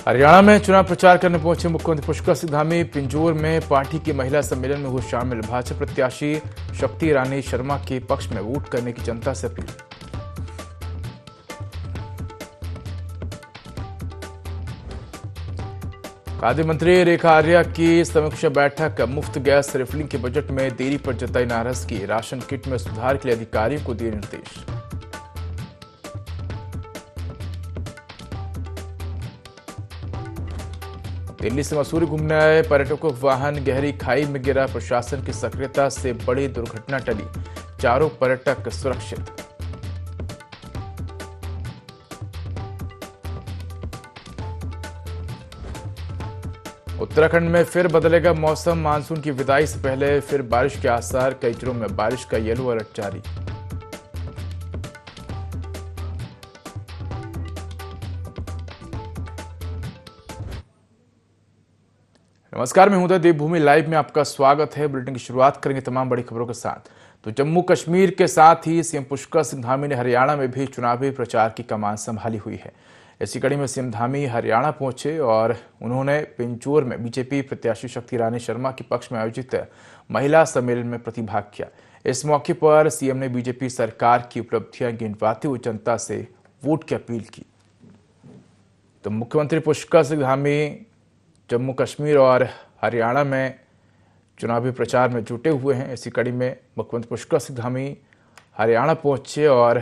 हरियाणा में चुनाव प्रचार करने पहुंचे मुख्यमंत्री पुष्कर सिंह धामी पिंजौर में पार्टी की महिला सम्मेलन में हुए शामिल। भाजपा प्रत्याशी शक्ति रानी शर्मा के पक्ष में वोट करने की जनता से अपील। खाद्य मंत्री रेखा आर्या की समीक्षा बैठक। मुफ्त गैस रिफिलिंग के बजट में देरी पर जताई नाराजगी। राशन किट में सुधार के लिए अधिकारियों को दिए निर्देश। दिल्ली से मसूरी घूमने आए पर्यटकों का वाहन गहरी खाई में गिरा। प्रशासन की सक्रियता से बड़ी दुर्घटना टली। चारों पर्यटक सुरक्षित। उत्तराखंड में फिर बदलेगा मौसम। मानसून की विदाई से पहले फिर बारिश के आसार। कई जिलों में बारिश का येलो अलर्ट जारी। नमस्कार, मैं हूं देवभूमि लाइव में आपका स्वागत है। बुलेटिन की शुरुआत करेंगे तमाम बड़ी खबरों के साथ। तो जम्मू कश्मीर के साथ ही सीएम पुष्कर सिंह धामी ने हरियाणा में भी चुनावी प्रचार की कमान संभाली हुई है। इसी कड़ी में सीएम धामी हरियाणा पहुंचे और उन्होंने पिंजौर में बीजेपी प्रत्याशी शक्ति रानी शर्मा के पक्ष में आयोजित महिला सम्मेलन में प्रतिभाग किया। इस मौके पर सीएम ने बीजेपी सरकार की उपलब्धियां गिनवाते हुए जनता से वोट की अपील की। तो मुख्यमंत्री पुष्कर सिंह धामी जम्मू कश्मीर और हरियाणा में चुनावी प्रचार में जुटे हुए हैं। इसी कड़ी में मुख्यमंत्री पुष्कर सिंह धामी हरियाणा पहुंचे और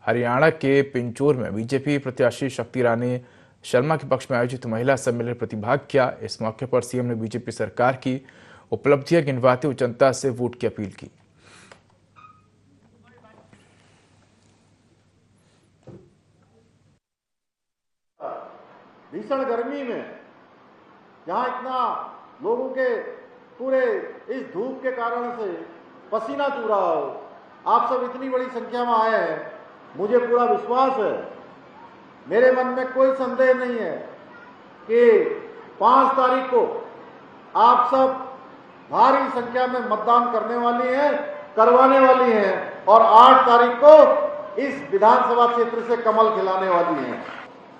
हरियाणा के पिंजौर में बीजेपी प्रत्याशी शक्ति रानी शर्मा के पक्ष में आयोजित महिला सम्मेलन में प्रतिभाग किया। इस मौके पर सीएम ने बीजेपी सरकार की उपलब्धियां गिनवाते हुए जनता से वोट की अपील की। भीषण गर्मी में जहां इतना लोगों के पूरे इस धूप के कारण से पसीना चू रहा हो, आप सब इतनी बड़ी संख्या में आए हैं। मुझे पूरा विश्वास है, मेरे मन में कोई संदेह नहीं है कि 5 तारीख को आप सब भारी संख्या में मतदान करवाने वाली हैं और 8 तारीख को इस विधानसभा क्षेत्र से कमल खिलाने वाली हैं।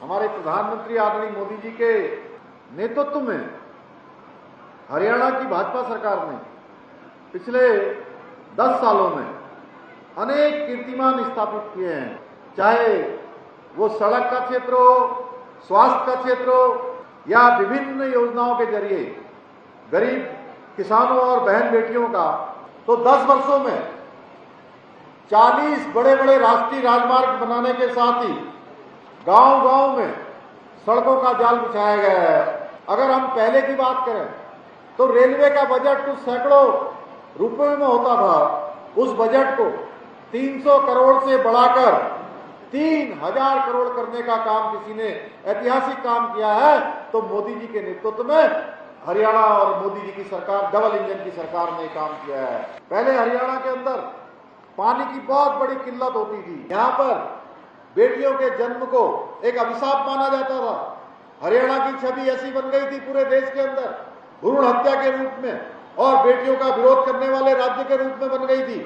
हमारे प्रधानमंत्री आदरणीय मोदी जी के नेतृत्व में हरियाणा की भाजपा सरकार ने पिछले 10 सालों में अनेक कीर्तिमान स्थापित किए हैं, चाहे वो सड़क का क्षेत्र हो, स्वास्थ्य का क्षेत्र हो या विभिन्न योजनाओं के जरिए गरीब किसानों और बहन बेटियों का। तो 10 वर्षों में 40 बड़े बड़े राष्ट्रीय राजमार्ग बनाने के साथ ही गांव-गांव में सड़कों का जाल बिछाया गया है। अगर हम पहले की बात करें तो रेलवे का बजट कुछ सैकड़ों रुपए में होता था। उस बजट को 300 करोड़ से बढ़ाकर 3000 करोड़ करने का काम किसी ने ऐतिहासिक काम किया है, तो मोदी जी के नेतृत्व में हरियाणा और मोदी जी की सरकार, डबल इंजन की सरकार ने काम किया है। पहले हरियाणा के अंदर पानी की बहुत बड़ी किल्लत होती थी। यहाँ पर बेटियों के जन्म को एक अभिशाप माना जाता था। हरियाणा की छवि ऐसी बन गई थी पूरे देश के अंदर, भ्रूण हत्या के रूप में और बेटियों का विरोध करने वाले राज्य के रूप में बन गई थी।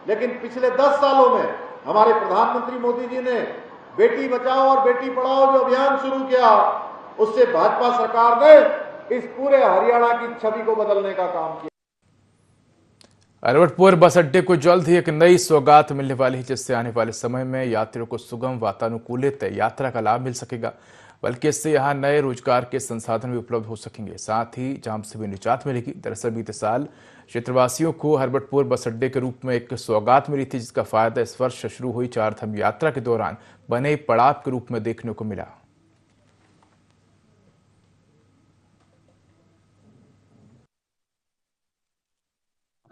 लेकिन पिछले 10 सालों में हमारे प्रधानमंत्री मोदी जी ने बेटी बचाओ और बेटी पढ़ाओ जो अभियान शुरू किया, उससे भाजपा सरकार ने इस पूरे हरियाणा की छवि को बदलने का काम किया। अरवटपुर बस अड्डे को जल्द ही एक नई सौगात मिलने वाली है, जिससे आने वाले समय में यात्रियों को सुगम वातानुकूलित यात्रा का लाभ मिल सकेगा, बल्कि इससे यहाँ नए रोजगार के संसाधन भी उपलब्ध हो सकेंगे। साथ ही जाम से भी निजात मिलेगी। दरअसल बीते साल क्षेत्रवासियों को हरबटपुर बस अड्डे के रूप में एक सौगात मिली थी, जिसका फायदा इस वर्ष शुरू हुई चारधाम यात्रा के दौरान बने पड़ाव के रूप में देखने को मिला।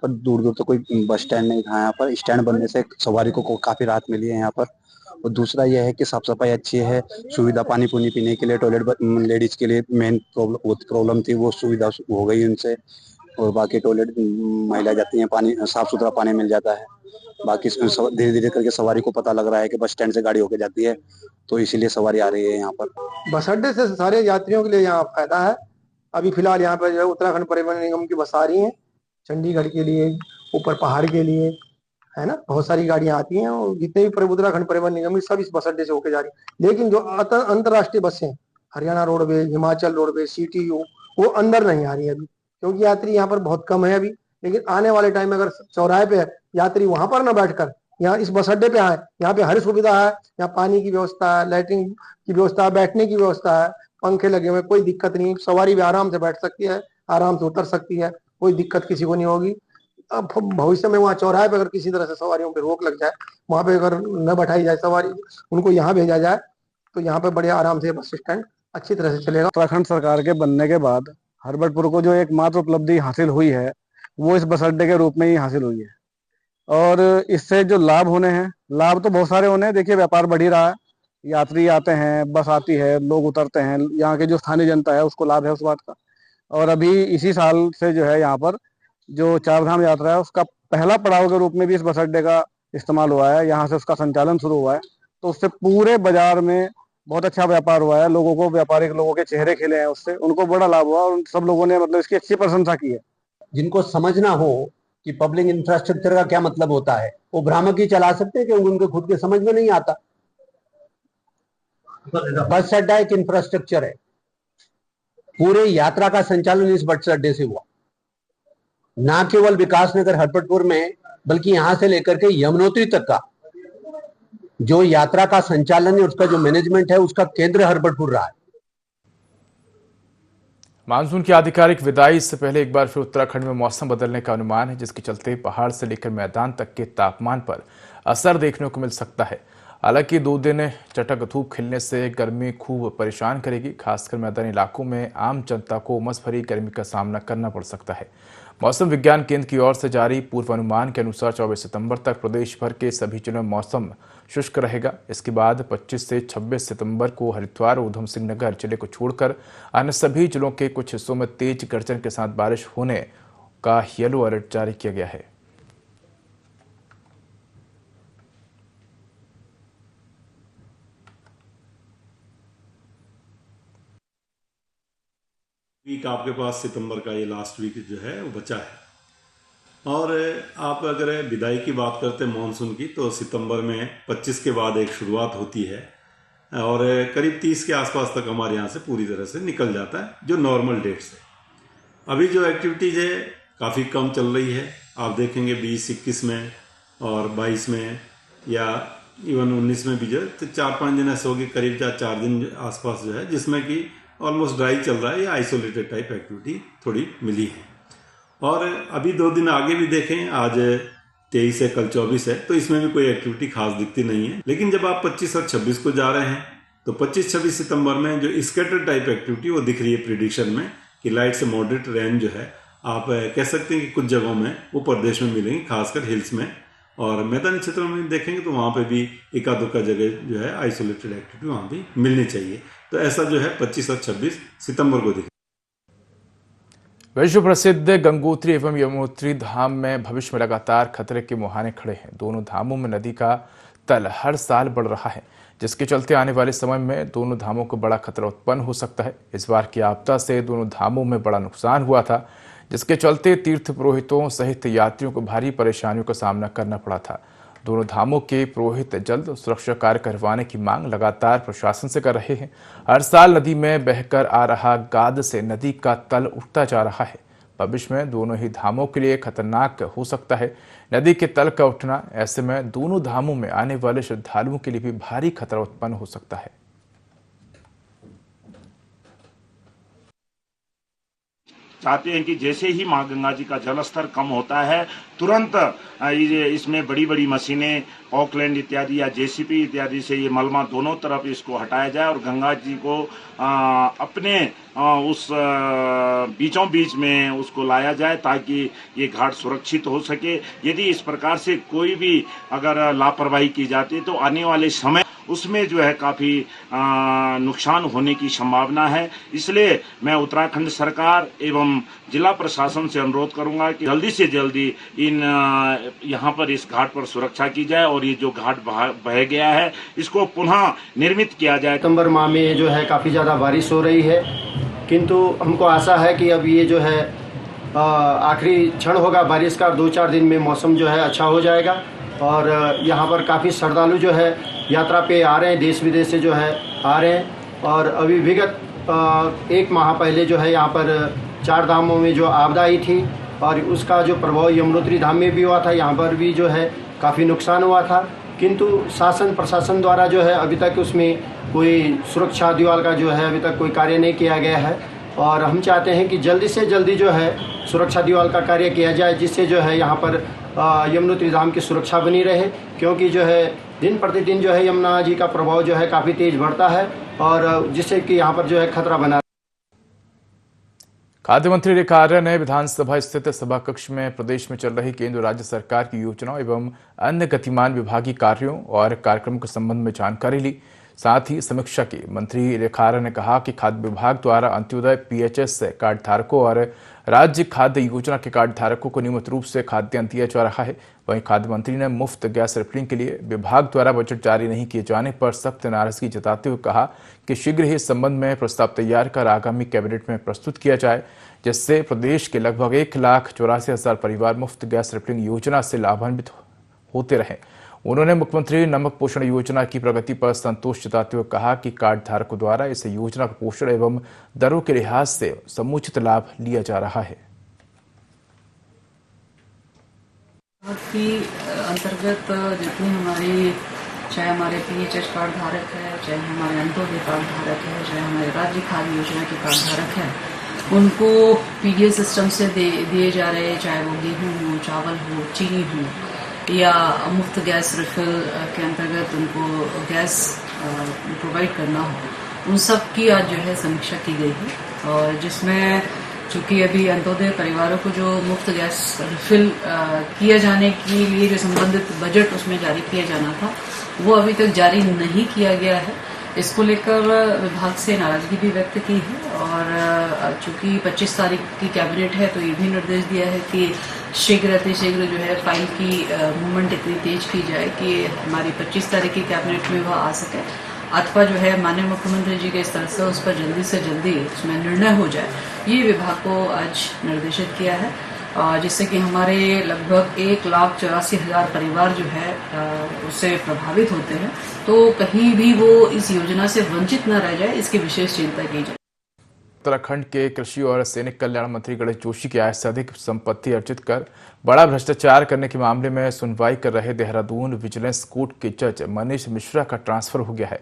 पर दूर दूर तो कोई बस स्टैंड नहीं था। यहाँ पर स्टैंड बनने से सवारी को काफी राहत मिली है यहाँ पर। और दूसरा यह है कि साफ सफाई अच्छी है, सुविधा पानी पुनी पीने के लिए, टॉयलेट लेडीज के लिए मेन प्रॉब्लम थी, वो सुविधा हो गई उनसे। और बाकी टॉयलेट महिला जाती हैं, पानी साफ सुथरा पानी मिल जाता है। बाकी धीरे धीरे करके सवारी को पता लग रहा है कि बस स्टैंड से गाड़ी होके जाती है, तो इसीलिए सवारी आ रही है यहाँ पर। बस अड्डे से सारे यात्रियों के लिए यहाँ फायदा है। अभी फिलहाल यहाँ पर जो उत्तराखंड परिवहन निगम की बस आ रही है, चंडीगढ़ के लिए, ऊपर पहाड़ के लिए, है ना, बहुत सारी गाड़ियां आती हैं और जितने भी उत्तराखंड परिवहन निगम सब इस बस अड्डे से होकर जा रही है। लेकिन जो अंतर्राष्ट्रीय बसें Haryana roadways, Himachal roadways, CTU, वो अंदर नहीं आ रही है अभी, क्योंकि यात्री यहाँ पर बहुत कम है अभी। लेकिन आने वाले टाइम में अगर चौराहे पे यात्री वहां पर ना बैठकर यहाँ इस बस अड्डे पे आए, यहाँ पे हर सुविधा है, यहाँ पानी की व्यवस्था है, लैट्रिन की व्यवस्था है, बैठने की व्यवस्था है, पंखे लगे हुए, कोई दिक्कत नहीं, सवारी भी आराम से बैठ सकती है, आराम से उतर सकती है, कोई दिक्कत किसी को नहीं होगी। अब भविष्य में वहाँ चौराहे पे अगर किसी तरह से सवारियों पे रोक लग जाए, वहां पे अगर न बैठाई जाए सवारी, उनको यहाँ भेजा जाए, तो यहाँ पे बड़े आराम से बस स्टैंड अच्छी तरह से चलेगा। उत्तराखंड सरकार के बनने के बाद हरबटपुर को जो एकमात्र उपलब्धि हासिल हुई है वो इस बस अड्डे के रूप में ही हासिल हुई है, और इससे जो लाभ होने हैं, लाभ तो बहुत सारे होने हैं। देखिए, व्यापार बढ़ ही रहा है, यात्री आते हैं, बस आती है, लोग उतरते हैं, यहाँ के जो स्थानीय जनता है उसको लाभ है उस बात का। और अभी इसी साल से जो है यहाँ पर जो चारधाम यात्रा है उसका पहला पड़ाव के रूप में भी इस बस अड्डे का इस्तेमाल हुआ है, यहाँ से उसका संचालन शुरू हुआ है, तो उससे पूरे बाजार में बहुत अच्छा व्यापार हुआ है। लोगों को, व्यापारिक लोगों के चेहरे खिले हैं, उससे उनको बड़ा लाभ हुआ और सब लोगों ने मतलब इसकी अच्छी प्रशंसा की है। जिनको समझना हो कि पब्लिक इंफ्रास्ट्रक्चर का क्या मतलब होता है, वो भ्रामक ही चला सकते हैं, क्योंकि उनके खुद के समझ में नहीं आता। बस अड्डा एक इंफ्रास्ट्रक्चर है, पूरे यात्रा का संचालन इस बस अड्डे से हुआ। ना केवल विकासनगर हरपटपुर में, बल्कि यहां से लेकर के यमुनोत्री तक का जो यात्रा का संचालन है, उसका जो मैनेजमेंट है, उसका केंद्र हरपटपुर रहा है। मानसून की आधिकारिक विदाई से पहले एक बार फिर उत्तराखंड में मौसम बदलने का अनुमान है, जिसके चलते पहाड़ से लेकर मैदान तक के तापमान पर असर देखने को मिल सकता है। हालांकि 2 दिन चटक धूप खिलने से गर्मी खूब परेशान करेगी। खासकर मैदानी इलाकों में आम जनता को उमस भरी गर्मी का सामना करना पड़ सकता है। मौसम विज्ञान केंद्र की ओर से जारी पूर्वानुमान के अनुसार 24 सितंबर तक प्रदेश भर के सभी जिलों में मौसम शुष्क रहेगा। इसके बाद 25 से 26 सितंबर को हरिद्वार और उधम सिंह नगर जिले को छोड़कर अन्य सभी जिलों के कुछ हिस्सों में तेज गर्जन के साथ बारिश होने का येलो अलर्ट जारी किया गया है। वीक आपके पास सितंबर का ये लास्ट वीक जो है वो बचा है। और आप अगर विदाई की बात करते हैं मानसून की, तो सितंबर में 25 के बाद एक शुरुआत होती है और करीब 30 के आसपास तक हमारे यहाँ से पूरी तरह से निकल जाता है, जो नॉर्मल डेट्स है। अभी जो एक्टिविटीज़ है काफ़ी कम चल रही है। आप देखेंगे 20, 21 में और 22 में या इवन 19 में भी जो 4-5 दिन ऐसे होगी, करीब 4 दिन आसपास जो है, जिसमें कि ऑलमोस्ट ड्राई चल रहा है या आइसोलेटेड टाइप एक्टिविटी थोड़ी मिली है। और अभी 2 दिन आगे भी देखें, आज 23 है, कल 24 है, तो इसमें भी कोई एक्टिविटी खास दिखती नहीं है। लेकिन जब आप 25 और 26 को जा रहे हैं, तो 25-26 सितंबर में जो स्कैटर टाइप एक्टिविटी वो दिख रही है प्रिडिक्शन में, कि लाइट से मॉडरेट रेन जो है, आप कह सकते हैं कि कुछ जगहों में वो प्रदेश में मिलेंगी, खासकर हिल्स में। और मैदानी क्षेत्रों में देखेंगे तो वहाँ पे भी एका दुक्का जगह जो है आइसोलेटेड एक्टिविटी वहाँ भी मिलनी चाहिए। तो ऐसा जो है 25 और 26 सितंबर को दिखे। विश्व प्रसिद्ध गंगोत्री एवं यमुनोत्री धाम में भविष्य में लगातार खतरे के मुहाने खड़े हैं। दोनों धामों में नदी का तल हर साल बढ़ रहा है, जिसके चलते आने वाले समय में दोनों धामों को बड़ा खतरा उत्पन्न हो सकता है। इस बार की आपदा से दोनों धामों में बड़ा नुकसान हुआ था, जिसके चलते तीर्थ पुरोहितों सहित यात्रियों को भारी परेशानियों का सामना करना पड़ा था। दोनों धामों के पुरोहित जल्द सुरक्षा कार्य करवाने की मांग लगातार प्रशासन से कर रहे हैं। हर साल नदी में बहकर आ रहा गाद से नदी का तल उठता जा रहा है। भविष्य में दोनों ही धामों के लिए खतरनाक हो सकता है नदी के तल का उठना। ऐसे में दोनों धामों में आने वाले श्रद्धालुओं के लिए भी भारी खतरा उत्पन्न हो सकता है। चाहते हैं कि जैसे ही माँ गंगा जी का जलस्तर कम होता है, तुरंत इसमें बड़ी बड़ी मशीनें, ऑकलैंड इत्यादि या जेसीबी इत्यादि से ये मलबा दोनों तरफ इसको हटाया जाए और गंगा जी को अपने उस बीचों बीच में उसको लाया जाए, ताकि ये घाट सुरक्षित हो सके। यदि इस प्रकार से कोई भी अगर लापरवाही की जाती है, तो आने वाले समय उसमें जो है काफ़ी नुकसान होने की संभावना है। इसलिए मैं उत्तराखंड सरकार एवं जिला प्रशासन से अनुरोध करूंगा कि जल्दी से जल्दी यहाँ पर इस घाट पर सुरक्षा की जाए और ये जो घाट बह गया है इसको पुनः निर्मित किया जाए। सितंबर माह में जो है काफ़ी ज़्यादा बारिश हो रही है, किंतु हमको आशा है कि अब ये जो है आखिरी क्षण होगा बारिश का, 2-4 दिन में मौसम जो है अच्छा हो जाएगा। और यहाँ पर काफ़ी श्रद्धालु जो है यात्रा पे आ रहे हैं, देश विदेश से जो है आ रहे हैं। और अभी विगत 1 माह पहले जो है यहाँ पर 4 धामों में जो आपदा आई थी और उसका जो प्रभाव यमुनोत्री धाम में भी हुआ था, यहाँ पर भी जो है काफ़ी नुकसान हुआ था। किंतु शासन प्रशासन द्वारा जो है अभी तक उसमें कोई सुरक्षा दीवार का जो है अभी तक कोई कार्य नहीं किया गया है और हम चाहते हैं कि जल्दी से जल्दी जो है सुरक्षा दीवार का कार्य किया जाए, जिससे जो है यहाँ पर यमुनोत्री धाम की सुरक्षा बनी रहे, क्योंकि जो है दिन प्रतिदिन जो है यमुना जी का प्रभाव जो है काफ़ी तेज बढ़ता है और जिससे कि यहाँ पर जो है खतरा बना। खाद्य मंत्री रेखा आर्य ने विधानसभा स्थित सभा कक्ष में प्रदेश में चल रही केंद्र राज्य सरकार की योजनाओं एवं अन्य गतिमान विभागीय कार्यों और कार्यक्रमों के संबंध में जानकारी ली, साथ ही समीक्षा की। मंत्री रेखा आर्य ने कहा कि खाद्य विभाग द्वारा अंत्योदय पीएचएस कार्ड धारकों और राज्य खाद्य योजना के कार्ड धारकों को नियमित रूप से खाद्यान्न दिया जा रहा है। वहीं खाद्य मंत्री ने मुफ्त गैस रिफिलिंग के लिए विभाग द्वारा बजट जारी नहीं किए जाने पर सख्त नाराजगी जताते हुए कहा कि शीघ्र ही इस संबंध में प्रस्ताव तैयार कर आगामी कैबिनेट में प्रस्तुत किया जाए, जिससे प्रदेश के लगभग 1,84,000 परिवार मुफ्त गैस रिफिलिंग योजना से लाभान्वित होते रहे। उन्होंने मुख्यमंत्री नमक पोषण योजना की प्रगति पर संतोष जताते हुए कहा कि कार्ड धारकों द्वारा इस योजना का पोषण एवं दरों के लिहाज से समुचित लाभ लिया जा रहा है। की अंतर्गत जितने हमारे चाहे हमारे पीएचएस कार्ड धारक है, चाहे हमारे अंत्योदय कार्ड धारक है, चाहे हमारे राज्य खाद्य योजना के कार्ड धारक है, उनको पीडीएस सिस्टम से दिए जा रहे, चाहे वो गेहूं हो, चावल हो, चीनी हो या मुफ्त गैस रिफिल के अंतर्गत उनको गैस प्रोवाइड करना हो, उन सब की आज जो है समीक्षा की गई है। और जिसमें चूंकि अभी अंत्योदय परिवारों को जो मुफ्त गैस रिफिल किया जाने के लिए जो संबंधित बजट उसमें जारी किया जाना था, वो अभी तक जारी नहीं किया गया है। इसको लेकर विभाग से नाराजगी भी व्यक्त की है और चूंकि 25 तारीख की कैबिनेट है, तो ये भी निर्देश दिया है कि शीघ्र अतिशीघ्र जो है फाइल की मूवमेंट इतनी तेज की जाए कि हमारी 25 तारीख की कैबिनेट में वह आ सके, अथवा जो है माननीय मुख्यमंत्री जी के स्तर से उस पर जल्दी से जल्दी उसमें निर्णय हो जाए, ये विभाग को आज निर्देशित किया है, जिससे कि हमारे लगभग 1,84,000 परिवार जो है उससे प्रभावित होते हैं, तो कहीं भी वो इस योजना से वंचित न रह जाए, इसकी विशेष चिंता की जाए। उत्तराखंड के कृषि और सैनिक कल्याण मंत्री गणेश जोशी की आय से अधिक संपत्ति अर्जित कर बड़ा भ्रष्टाचार करने के मामले में सुनवाई कर रहे देहरादून विजिलेंस कोर्ट के जज मनीष मिश्रा का ट्रांसफर हो गया है।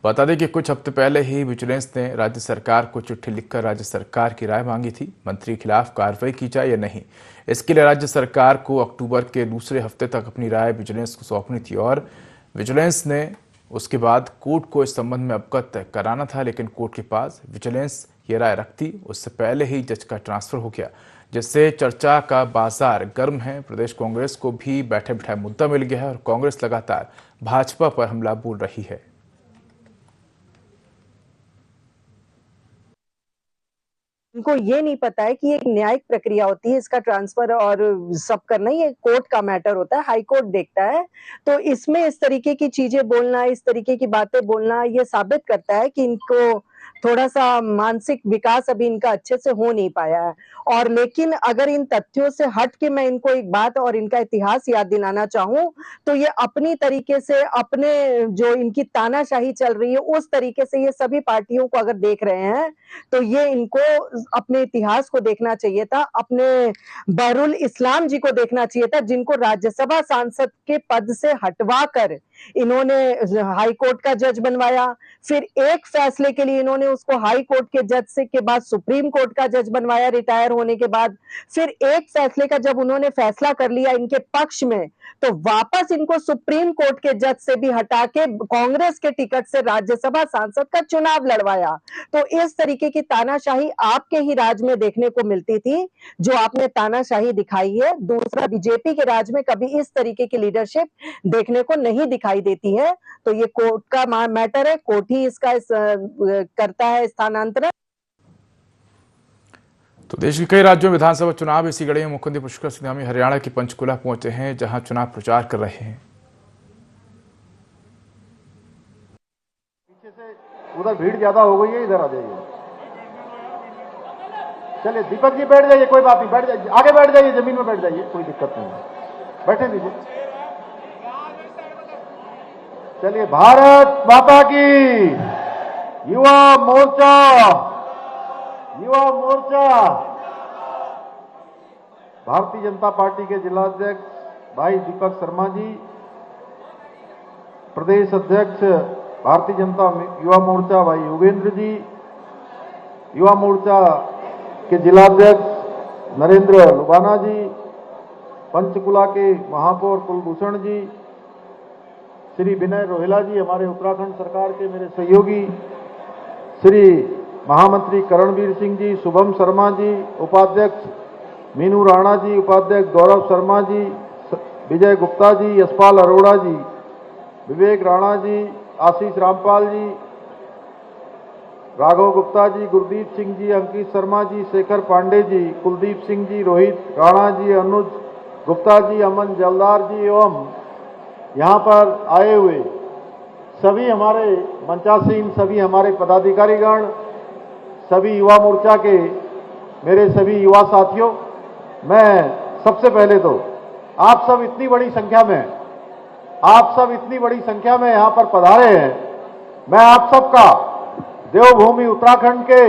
बता दें कि कुछ हफ्ते पहले ही विजिलेंस ने राज्य सरकार को चिट्ठी लिखकर राज्य सरकार की राय मांगी थी, मंत्री के खिलाफ कार्रवाई की जाए या नहीं। इसके लिए राज्य सरकार को अक्टूबर के दूसरे हफ्ते तक अपनी राय विजिलेंस को सौंपनी थी और विजिलेंस ने उसके बाद कोर्ट को इस संबंध में अवगत कराना था, लेकिन कोर्ट के पास विजिलेंस ये राय रखती उससे पहले ही जज का ट्रांसफर हो गया, जिससे चर्चा का बाजार गर्म है। प्रदेश कांग्रेस को भी बैठे बिठाए मुद्दा मिल गया है और कांग्रेस लगातार भाजपा पर हमला बोल रही है। उनको ये नहीं पता है कि एक न्यायिक प्रक्रिया होती है, इसका ट्रांसफर और सब करना ये कोर्ट का मैटर होता है, हाई कोर्ट देखता है। तो इसमें इस तरीके की चीजें बोलना, इस तरीके की बातें बोलना, ये साबित करता है कि इनको थोड़ा सा मानसिक विकास अभी इनका अच्छे से हो नहीं पाया है। और लेकिन अगर इन तथ्यों से हट के मैं इनको एक बात और इनका इतिहास याद दिलाना चाहूं, तो ये अपनी तरीके से अपने जो इनकी तानाशाही चल रही है उस तरीके से ये सभी पार्टियों को अगर देख रहे हैं, तो ये इनको अपने इतिहास को देखना चाहिए था, अपने बहरुल इस्लाम जी को देखना चाहिए था, जिनको राज्यसभा सांसद के पद से हटवा कर इन्होंने हाई कोर्ट का जज बनवाया। फिर एक फैसले के लिए इन्होंने उसको हाई कोर्ट के जज से के बाद सुप्रीम कोर्ट का जज बनवाया रिटायर होने के बाद। फिर एक फैसले का जब उन्होंने फैसला कर लिया इनके पक्ष में, तो वापस इनको सुप्रीम कोर्ट के जज से भी हटा के कांग्रेस के टिकट से राज्यसभा सांसद का चुनाव लड़वाया। तो इस तरीके की तानाशाही आपके ही राज में देखने को मिलती थी, जो आपने तानाशाही दिखाई है। दूसरा, बीजेपी के राज में कभी इस तरीके की लीडरशिप देखने को नहीं दिखाई देती है। तो ये कोर्ट का मैटर है, कोर्ट ही इसका करता है स्थानांतरण। तो देश के कई राज्यों में विधानसभा चुनाव, इसी कड़ी में मुख्यमंत्री पुष्कर सिंह धामी हरियाणा के पंचकुला पहुंचे हैं, जहां चुनाव प्रचार कर रहे हैं। पीछे से उधर भीड़ ज्यादा हो गई है, इधर आ जाइए। चलिए दीपक जी बैठ जाइए, कोई बात नहीं, बैठ जाइए, आगे बैठ जाइए, जमीन में बैठ जाइए, कोई दिक्कत नहीं है, बैठे दीजिए। चलिए, भारत माता की युवा मोर्चा, युवा मोर्चा। भारतीय जनता पार्टी के जिलाध्यक्ष भाई दीपक शर्मा जी, प्रदेश अध्यक्ष भारतीय जनता युवा मोर्चा भाई योगेंद्र जी, युवा मोर्चा के जिलाध्यक्ष नरेंद्र लुबाना जी, पंचकुला के महापौर कुलभूषण जी, श्री विनय रोहेला जी, हमारे उत्तराखंड सरकार के मेरे सहयोगी, श्री महामंत्री करणवीर सिंह जी, शुभम शर्मा जी, उपाध्यक्ष मीनू राणा जी, उपाध्यक्ष गौरव शर्मा जी, विजय गुप्ता जी, यशपाल अरोड़ा जी, विवेक राणा जी, आशीष रामपाल जी, राघव गुप्ता जी, गुरदीप सिंह जी, अंकित शर्मा जी, शेखर पांडे जी, कुलदीप सिंह जी, रोहित राणा जी, अनुज गुप्ता जी, अमन जलदार जी एवं यहाँ पर आए हुए सभी हमारे मंचासीन, सभी हमारे पदाधिकारीगण, सभी युवा मोर्चा के मेरे सभी युवा साथियों, मैं सबसे पहले तो आप सब इतनी बड़ी संख्या में यहाँ पर पधारे हैं, मैं आप सबका देवभूमि उत्तराखंड के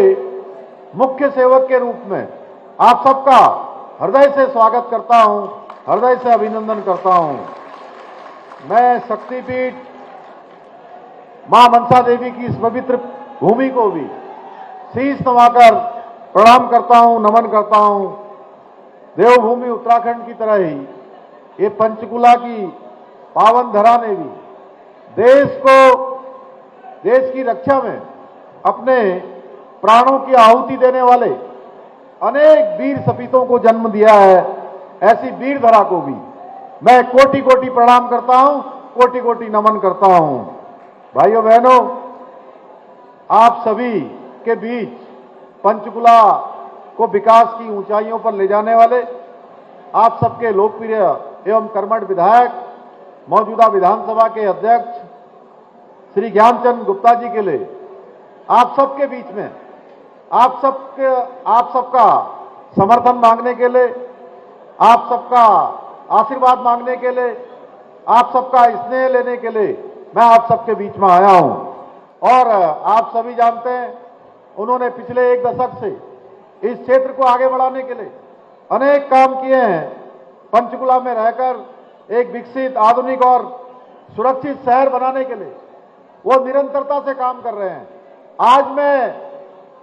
मुख्य सेवक के रूप में आप सबका हृदय से स्वागत करता हूं, हृदय से अभिनंदन करता हूं। मैं शक्तिपीठ मां मनसा देवी की इस पवित्र भूमि को भी शीश नवाकर प्रणाम करता हूं, नमन करता हूं। देवभूमि उत्तराखंड की तरह ही ये पंचकुला की पावन धरा ने भी देश की रक्षा में अपने प्राणों की आहुति देने वाले अनेक वीर सपूतों को जन्म दिया है। ऐसी वीर धरा को भी मैं कोटि कोटि प्रणाम करता हूं, कोटि कोटि नमन करता हूं। भाइयों बहनों, आप सभी के बीच पंचकुला को विकास की ऊंचाइयों पर ले जाने वाले आप सबके लोकप्रिय एवं कर्मठ विधायक, मौजूदा विधानसभा के अध्यक्ष श्री ज्ञानचंद गुप्ता जी के लिए आप सबके बीच में आप सबका समर्थन मांगने के लिए, आप सबका आशीर्वाद मांगने के लिए, आप सबका स्नेह लेने के लिए मैं आप सबके बीच में आया हूं। और आप सभी जानते हैं, उन्होंने पिछले 1 दशक से इस क्षेत्र को आगे बढ़ाने के लिए अनेक काम किए हैं। पंचकुला में रहकर एक विकसित, आधुनिक और सुरक्षित शहर बनाने के लिए वो निरंतरता से काम कर रहे हैं। आज मैं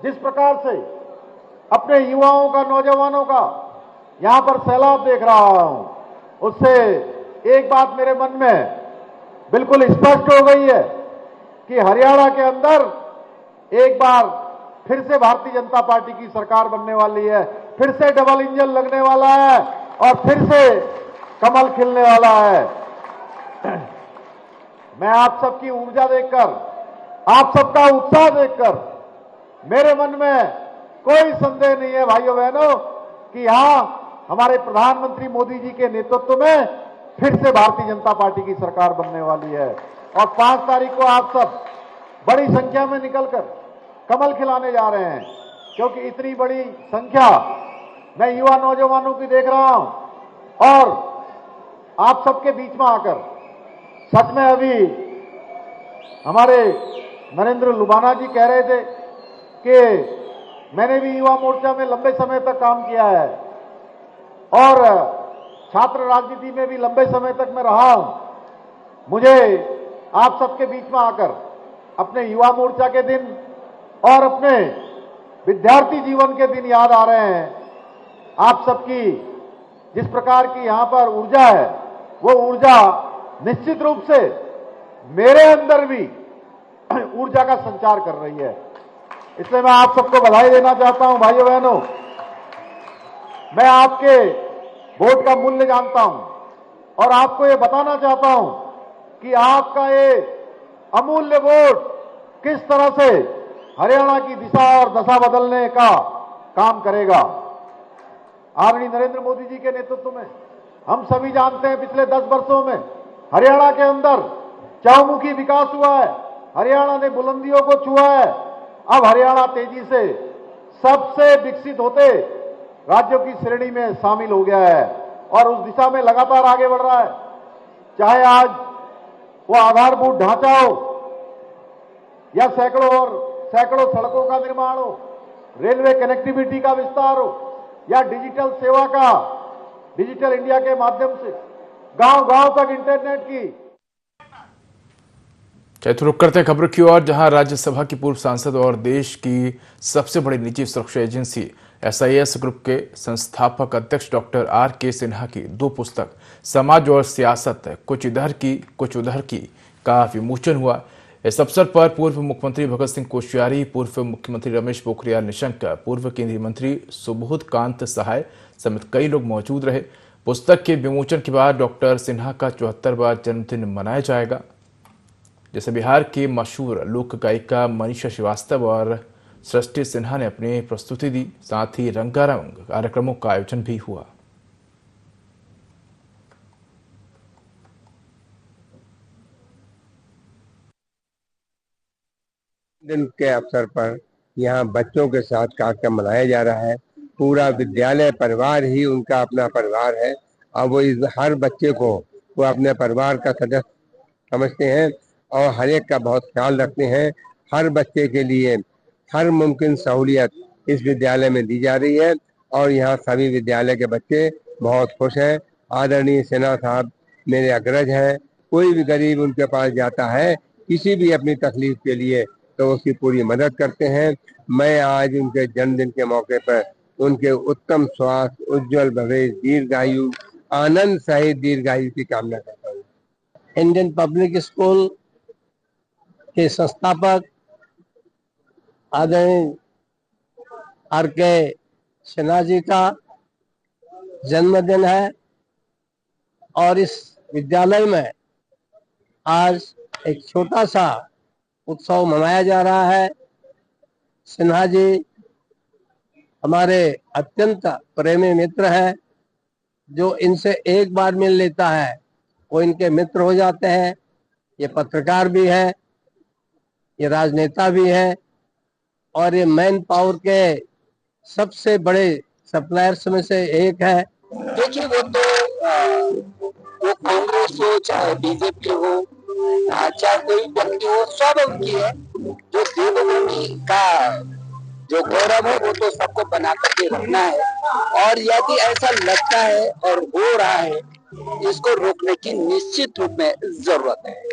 जिस प्रकार से अपने युवाओं का, नौजवानों का यहां पर सैलाब देख रहा हूं, उससे एक बात मेरे मन में बिल्कुल स्पष्ट हो गई है कि हरियाणा के अंदर एक बार फिर से भारतीय जनता पार्टी की सरकार बनने वाली है, फिर से डबल इंजन लगने वाला है और फिर से कमल खिलने वाला है। मैं आप सबकी ऊर्जा देखकर, आप सबका उत्साह देखकर मेरे मन में कोई संदेह नहीं है भाइयों बहनों कि यहां हमारे प्रधानमंत्री मोदी जी के नेतृत्व में फिर से भारतीय जनता पार्टी की सरकार बनने वाली है। और 5 तारीख को आप सब बड़ी संख्या में निकलकर कमल खिलाने जा रहे हैं, क्योंकि इतनी बड़ी संख्या मैं युवा नौजवानों की देख रहा हूं। और आप सबके बीच में आकर सच में अभी हमारे नरेंद्र लुबाना जी कह रहे थे कि मैंने भी युवा मोर्चा में लंबे समय तक काम किया है और छात्र राजनीति में भी लंबे समय तक मैं रहा हूं। मुझे आप सबके बीच में आकर अपने युवा मोर्चा के दिन और अपने विद्यार्थी जीवन के दिन याद आ रहे हैं। आप सबकी जिस प्रकार की यहां पर ऊर्जा है, वो ऊर्जा निश्चित रूप से मेरे अंदर भी ऊर्जा का संचार कर रही है। इसलिए मैं आप सबको बधाई देना चाहता हूं भाइयों बहनों। मैं आपके वोट का मूल्य जानता हूं और आपको ये बताना चाहता हूं कि आपका ये अमूल्य वोट किस तरह से हरियाणा की दिशा और दशा बदलने का काम करेगा। आदरणीय नरेंद्र मोदी जी के नेतृत्व में हम सभी जानते हैं पिछले 10 वर्षों में हरियाणा के अंदर चहुमुखी विकास हुआ है, हरियाणा ने बुलंदियों को छुआ है। अब हरियाणा तेजी से सबसे विकसित होते राज्यों की श्रेणी में शामिल हो गया है और उस दिशा में लगातार आगे बढ़ रहा है। चाहे आज वो आधारभूत ढांचा हो या सैकड़ों और सैकड़ों सड़कों का निर्माण हो, रेलवे कनेक्टिविटी का विस्तार हो, या डिजिटल सेवा का, डिजिटल इंडिया के माध्यम से गांव-गांव तक इंटरनेट की। चलिए रुक करते हैं खबर की ओर, जहां राज्यसभा की पूर्व सांसद और देश की सबसे बड़ी निजी सुरक्षा एजेंसी SIS ग्रुप के संस्थापक अध्यक्ष डॉक्टर R.K. सिन्हा की 2 पुस्तक समाज और सियासत कुछ इधर की कुछ उधर की का विमोचन हुआ। इस अवसर पर पूर्व मुख्यमंत्री भगत सिंह कोश्यारी, पूर्व मुख्यमंत्री रमेश पोखरियाल निशंक, पूर्व केंद्रीय मंत्री सुबोध कांत सहाय समेत कई लोग मौजूद रहे। पुस्तक के विमोचन के बाद डॉक्टर सिन्हा का 74वां जन्मदिन मनाया जाएगा, जैसे बिहार की मशहूर लोक गायिका मनीषा श्रीवास्तव और सृष्टि सिन्हा ने अपनी प्रस्तुति दी। साथ ही रंगारंग कार्यक्रमों का आयोजन भी हुआ। दिन के अवसर पर यहाँ बच्चों के साथ कार्यक्रम मनाया जा रहा है। पूरा विद्यालय परिवार ही उनका अपना परिवार है और वो हर बच्चे को वो अपने परिवार का सदस्य समझते हैं और हर एक का बहुत ख्याल रखते हैं। हर बच्चे के लिए हर मुमकिन सहूलियत इस विद्यालय में दी जा रही है और यहाँ सभी विद्यालय के बच्चे बहुत खुश हैं। आदरणीय सिन्हा साहब मेरे अग्रज हैं। कोई भी गरीब उनके पास जाता है किसी भी अपनी तकलीफ के लिए तो उसकी पूरी मदद करते हैं। मैं आज उनके जन्मदिन के मौके पर उनके उत्तम स्वास्थ्य, उज्जवल भविष्य, दीर्घायु, आनंद सहित दीर्घायु की कामना करता हूँ। इंडियन पब्लिक स्कूल के संस्थापक आदरणीय R.K. सिन्हा जी का जन्मदिन है और इस विद्यालय में आज एक छोटा सा उत्सव मनाया जा रहा है। सिन्हा जी हमारे अत्यंत प्रेमी मित्र हैं। जो इनसे एक बार मिल लेता है वो इनके मित्र हो जाते हैं। ये पत्रकार भी है, ये राजनेता भी है और ये मैन पावर के सबसे बड़े सप्लायर्स में से एक है। देखिए वो कांग्रेस हो चाहे बीजेपी हो चाहे कोई व्यक्ति हो, सब उनकी है। जो देवभूमि का जो गौरव है वो तो सबको बना करके रखना है और यदि ऐसा लगता है और हो रहा है इसको रोकने की निश्चित रूप में जरूरत है।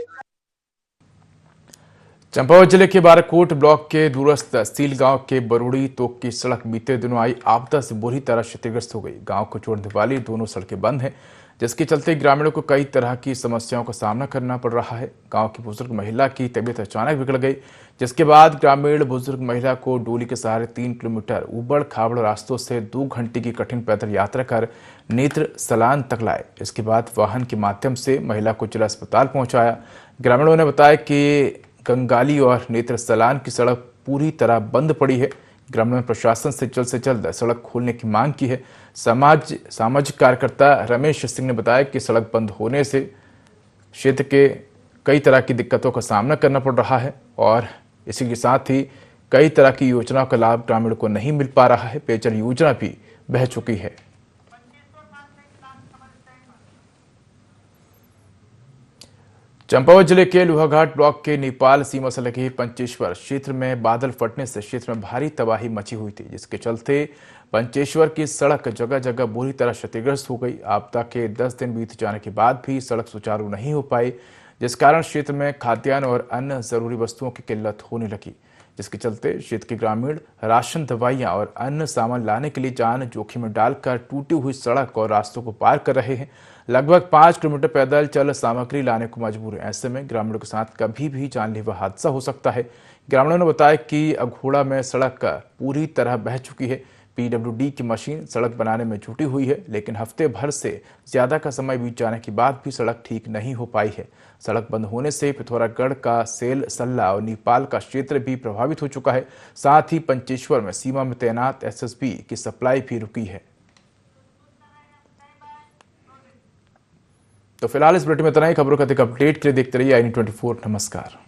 चंपावत जिले के बाराकोट ब्लॉक के दूरस्थ सील गांव के बरूड़ी तोक की सड़क बीते दिनों आई आपदा से बुरी तरह क्षतिग्रस्त हो गई। गांव को जोड़ने वाली दोनों सड़कें बंद हैं, जिसके चलते ग्रामीणों को कई तरह की समस्याओं का सामना करना पड़ रहा है। गांव की बुजुर्ग महिला की तबीयत अचानक बिगड़ गई, जिसके बाद ग्रामीण बुजुर्ग महिला को डोली के सहारे 3 किलोमीटर उबड़ खाबड़ रास्तों से 2 घंटे की कठिन पैदल यात्रा कर नेत्र सलान तक लाए। इसके बाद वाहन के माध्यम से महिला को जिला अस्पताल पहुंचाया। ग्रामीणों ने बताया कि गंगाली और नेत्र सलान की सड़क पूरी तरह बंद पड़ी है। ग्रामीणों ने प्रशासन से जल्द सड़क खोलने की मांग की है। सामाजिक कार्यकर्ता रमेश सिंह ने बताया कि सड़क बंद होने से क्षेत्र के कई तरह की दिक्कतों का सामना करना पड़ रहा है और इसी के साथ ही कई तरह की योजनाओं का लाभ ग्रामीणों को नहीं मिल पा रहा है। पेयजल योजना भी बह चुकी है। चंपावत जिले के लोहाघाट ब्लॉक के नेपाल सीमा से लगे पंचेश्वर क्षेत्र में बादल फटने से क्षेत्र में भारी तबाही मची हुई थी, जिसके चलते पंचेश्वर की सड़क जगह जगह बुरी तरह क्षतिग्रस्त हो गई। आपदा के 10 दिन बीत जाने के बाद भी सड़क सुचारू नहीं हो पाई, जिस कारण क्षेत्र में खाद्यान्न और अन्य जरूरी वस्तुओं की किल्लत होने लगी, जिसके चलते क्षेत्र के ग्रामीण राशन, दवाइयां और अन्य सामान लाने के लिए जान जोखिम में डालकर टूटी हुई सड़क और रास्तों को पार कर रहे हैं। लगभग 5 किलोमीटर पैदल चल सामग्री लाने को मजबूर है। ऐसे में ग्रामीणों के साथ कभी भी जानलेवा हादसा हो सकता है। ग्रामीणों ने बताया कि अघोड़ा में सड़क पूरी तरह बह चुकी है। PWD की मशीन सड़क बनाने में जुटी हुई है, लेकिन हफ्ते भर से ज्यादा का समय बीत जाने के बाद भी सड़क ठीक नहीं हो पाई है। सड़क बंद होने से पिथौरागढ़ का सेल, सल्ला और नेपाल का क्षेत्र भी प्रभावित हो चुका है। साथ ही पंचेश्वर में सीमा में तैनात SSB की सप्लाई भी रुकी है। तो फिलहाल इस बुलेटिन में इतना ही। खबरों का अधिक अपडेट के लिए देखते रहिए i24। नमस्कार।